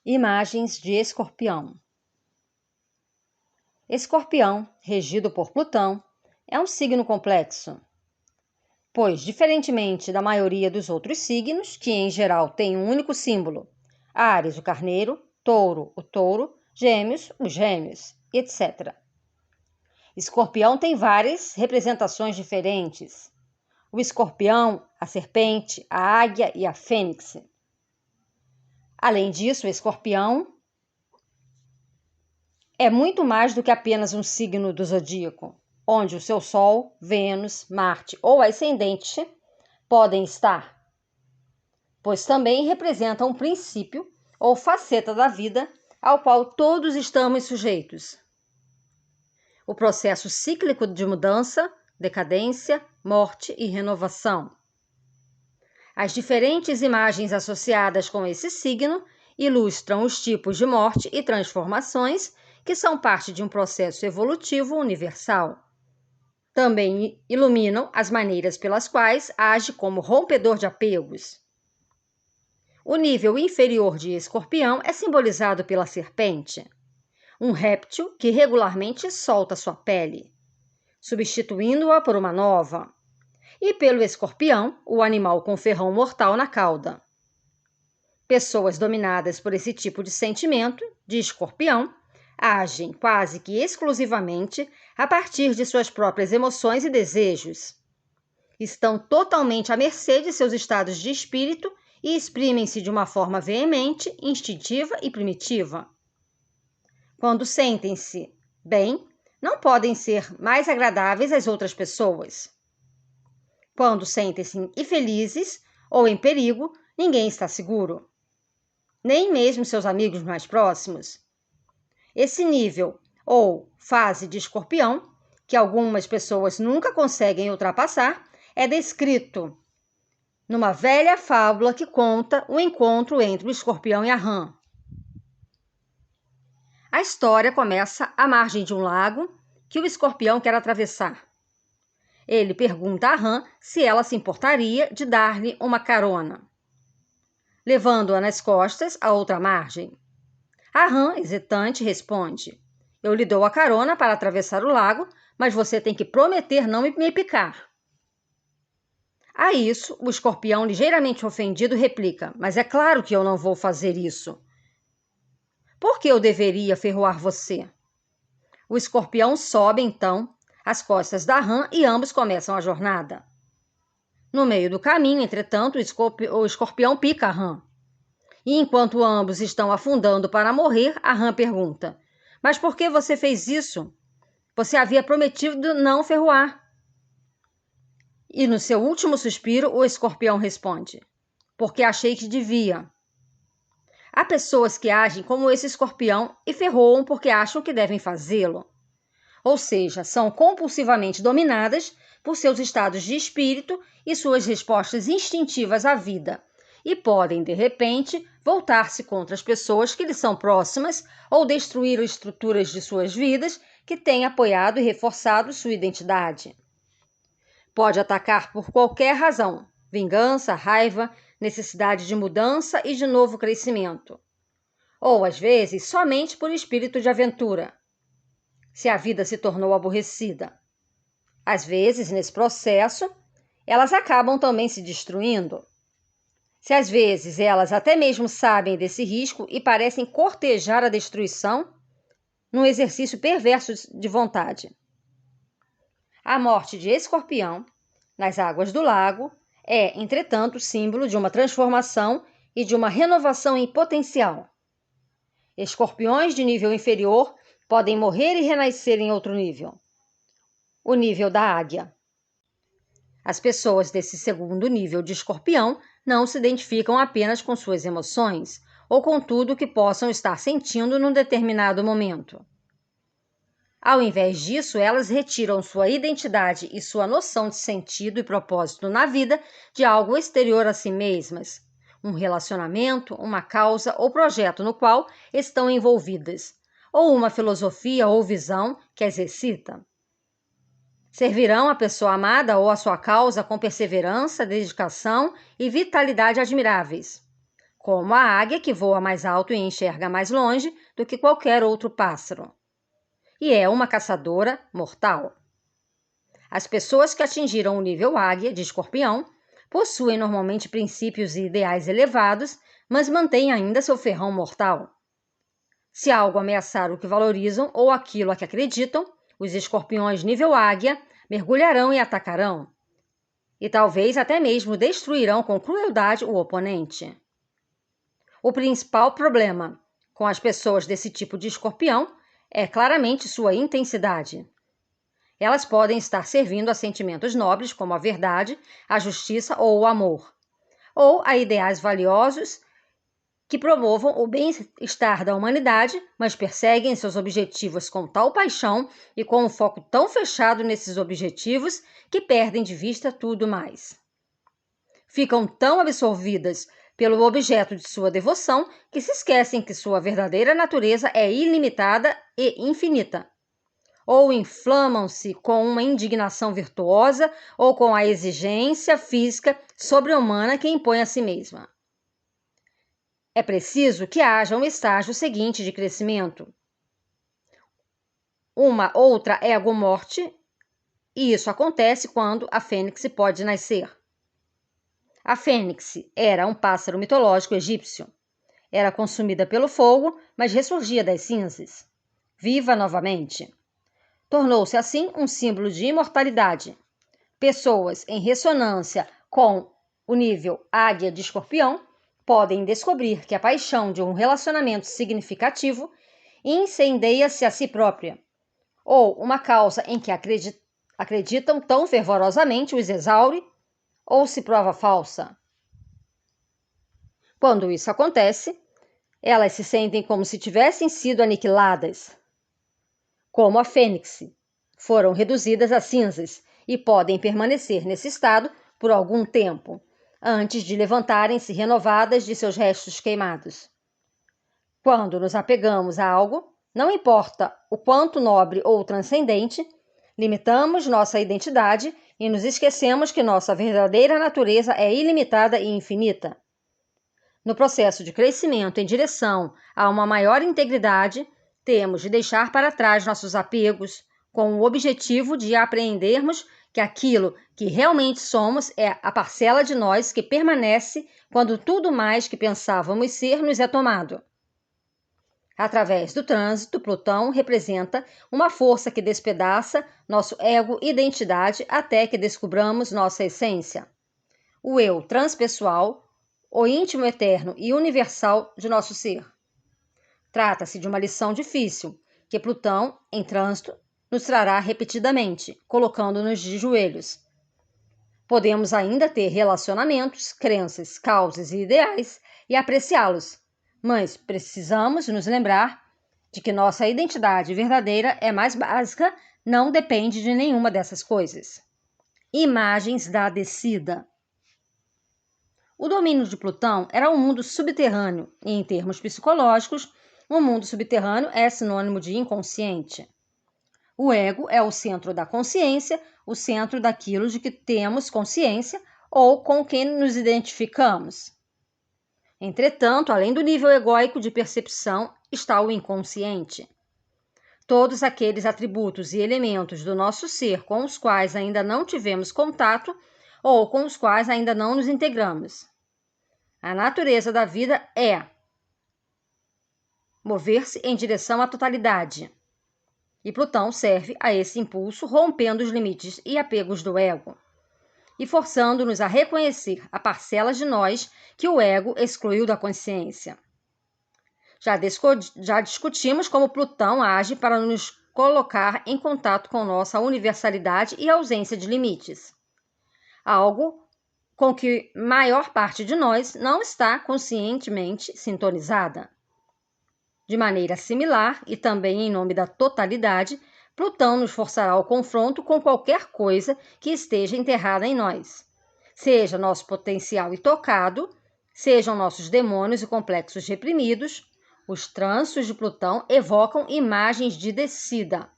Imagens de Escorpião. Escorpião, regido por Plutão, é um signo complexo, pois, diferentemente da maioria dos outros signos, que em geral têm um único símbolo, Áries, o carneiro, Touro, o touro, Gêmeos, os gêmeos, etc. Escorpião tem várias representações diferentes. O escorpião, a serpente, a águia e a fênix. Além disso, o escorpião é muito mais do que apenas um signo do zodíaco, onde o seu Sol, Vênus, Marte ou ascendente podem estar, pois também representa um princípio ou faceta da vida ao qual todos estamos sujeitos. O processo cíclico de mudança, decadência, morte e renovação. As diferentes imagens associadas com esse signo ilustram os tipos de morte e transformações que são parte de um processo evolutivo universal. Também iluminam as maneiras pelas quais age como rompedor de apegos. O nível inferior de Escorpião é simbolizado pela serpente, um réptil que regularmente solta sua pele, substituindo-a por uma nova, e pelo escorpião, o animal com ferrão mortal na cauda. Pessoas dominadas por esse tipo de sentimento, de escorpião, agem quase que exclusivamente a partir de suas próprias emoções e desejos. Estão totalmente à mercê de seus estados de espírito e exprimem-se de uma forma veemente, instintiva e primitiva. Quando sentem-se bem, não podem ser mais agradáveis às outras pessoas. Quando sentem-se infelizes ou em perigo, ninguém está seguro, nem mesmo seus amigos mais próximos. Esse nível ou fase de escorpião, que algumas pessoas nunca conseguem ultrapassar, é descrito numa velha fábula que conta o encontro entre o escorpião e a rã. A história começa à margem de um lago que o escorpião quer atravessar. Ele pergunta à rã se ela se importaria de dar-lhe uma carona, levando-a nas costas à outra margem. A rã, hesitante, responde: "Eu lhe dou a carona para atravessar o lago, mas você tem que prometer não me picar." A isso, o escorpião, ligeiramente ofendido, replica: "Mas é claro que eu não vou fazer isso. Por que eu deveria ferroar você?" O escorpião sobe, então, as costas da rã e ambos começam a jornada. No meio do caminho, entretanto, o escorpião pica a rã. E enquanto ambos estão afundando para morrer, a rã pergunta: "Mas por que você fez isso? Você havia prometido não ferroar." E no seu último suspiro, o escorpião responde: "Porque achei que devia." Há pessoas que agem como esse escorpião e ferroam porque acham que devem fazê-lo. Ou seja, são compulsivamente dominadas por seus estados de espírito e suas respostas instintivas à vida, e podem, de repente, voltar-se contra as pessoas que lhes são próximas ou destruir estruturas de suas vidas que têm apoiado e reforçado sua identidade. Pode atacar por qualquer razão: vingança, raiva, necessidade de mudança e de novo crescimento. Ou, às vezes, somente por espírito de aventura, se a vida se tornou aborrecida. Às vezes, nesse processo, elas acabam também se destruindo. Se às vezes elas até mesmo sabem desse risco e parecem cortejar a destruição, num exercício perverso de vontade. A morte de Escorpião, nas águas do lago, é, entretanto, símbolo de uma transformação e de uma renovação em potencial. Escorpiões de nível inferior podem morrer e renascer em outro nível, o nível da águia. As pessoas desse segundo nível de escorpião não se identificam apenas com suas emoções ou com tudo que possam estar sentindo num determinado momento. Ao invés disso, elas retiram sua identidade e sua noção de sentido e propósito na vida de algo exterior a si mesmas, um relacionamento, uma causa ou projeto no qual estão envolvidas, ou uma filosofia ou visão que as excita. Servirão a pessoa amada ou a sua causa com perseverança, dedicação e vitalidade admiráveis, como a águia que voa mais alto e enxerga mais longe do que qualquer outro pássaro. E é uma caçadora mortal. As pessoas que atingiram o nível águia de escorpião possuem normalmente princípios e ideais elevados, mas mantêm ainda seu ferrão mortal. Se algo ameaçar o que valorizam ou aquilo a que acreditam, os escorpiões nível águia mergulharão e atacarão. E talvez até mesmo destruirão com crueldade o oponente. O principal problema com as pessoas desse tipo de escorpião é claramente sua intensidade. Elas podem estar servindo a sentimentos nobres como a verdade, a justiça ou o amor, ou a ideais valiosos que promovam o bem-estar da humanidade, mas perseguem seus objetivos com tal paixão e com um foco tão fechado nesses objetivos que perdem de vista tudo mais. Ficam tão absorvidas pelo objeto de sua devoção que se esquecem que sua verdadeira natureza é ilimitada e infinita. Ou inflamam-se com uma indignação virtuosa ou com a exigência física sobre-humana que impõe a si mesma. É preciso que haja um estágio seguinte de crescimento. Uma outra ego-morte, e isso acontece quando a fênix pode nascer. A fênix era um pássaro mitológico egípcio. Era consumida pelo fogo, mas ressurgia das cinzas, viva novamente. Tornou-se assim um símbolo de imortalidade. Pessoas em ressonância com o nível águia de escorpião podem descobrir que a paixão de um relacionamento significativo incendeia-se a si própria, ou uma causa em que acreditam tão fervorosamente os exaure ou se prova falsa. Quando isso acontece, elas se sentem como se tivessem sido aniquiladas. Como a fênix, foram reduzidas a cinzas e podem permanecer nesse estado por algum tempo, antes de levantarem-se renovadas de seus restos queimados. Quando nos apegamos a algo, não importa o quanto nobre ou transcendente, limitamos nossa identidade e nos esquecemos que nossa verdadeira natureza é ilimitada e infinita. No processo de crescimento em direção a uma maior integridade, temos de deixar para trás nossos apegos, com o objetivo de apreendermos que aquilo que realmente somos é a parcela de nós que permanece quando tudo mais que pensávamos ser nos é tomado. Através do trânsito, Plutão representa uma força que despedaça nosso ego-identidade até que descubramos nossa essência. O eu transpessoal, o íntimo eterno e universal de nosso ser. Trata-se de uma lição difícil, que Plutão, em trânsito, nos trará repetidamente, colocando-nos de joelhos. Podemos ainda ter relacionamentos, crenças, causas e ideais e apreciá-los, mas precisamos nos lembrar de que nossa identidade verdadeira é mais básica, não depende de nenhuma dessas coisas. Imagens da descida. O domínio de Plutão era um mundo subterrâneo, e em termos psicológicos, um mundo subterrâneo é sinônimo de inconsciente. O ego é o centro da consciência, o centro daquilo de que temos consciência ou com quem nos identificamos. Entretanto, além do nível egóico de percepção, está o inconsciente. Todos aqueles atributos e elementos do nosso ser com os quais ainda não tivemos contato ou com os quais ainda não nos integramos. A natureza da vida é mover-se em direção à totalidade. E Plutão serve a esse impulso, rompendo os limites e apegos do ego e forçando-nos a reconhecer a parcela de nós que o ego excluiu da consciência. Já discutimos como Plutão age para nos colocar em contato com nossa universalidade e ausência de limites. Algo com que maior parte de nós não está conscientemente sintonizada. De maneira similar, e também em nome da totalidade, Plutão nos forçará ao confronto com qualquer coisa que esteja enterrada em nós. Seja nosso potencial intocado, sejam nossos demônios e complexos reprimidos, os trânsitos de Plutão evocam imagens de descida.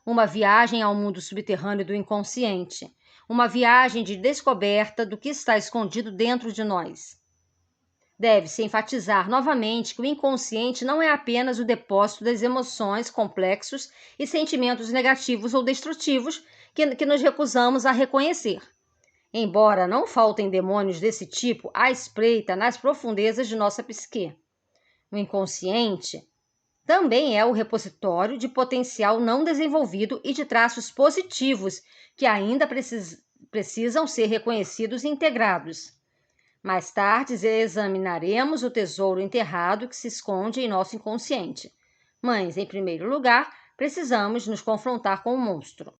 Uma viagem ao mundo subterrâneo do inconsciente. Uma viagem de descoberta do que está escondido dentro de nós. Deve-se enfatizar novamente que o inconsciente não é apenas o depósito das emoções complexos e sentimentos negativos ou destrutivos que nos recusamos a reconhecer. Embora não faltem demônios desse tipo à espreita nas profundezas de nossa psique. O inconsciente também é o repositório de potencial não desenvolvido e de traços positivos que ainda precisam ser reconhecidos e integrados. Mais tarde examinaremos o tesouro enterrado que se esconde em nosso inconsciente. Mas, em primeiro lugar, precisamos nos confrontar com o monstro.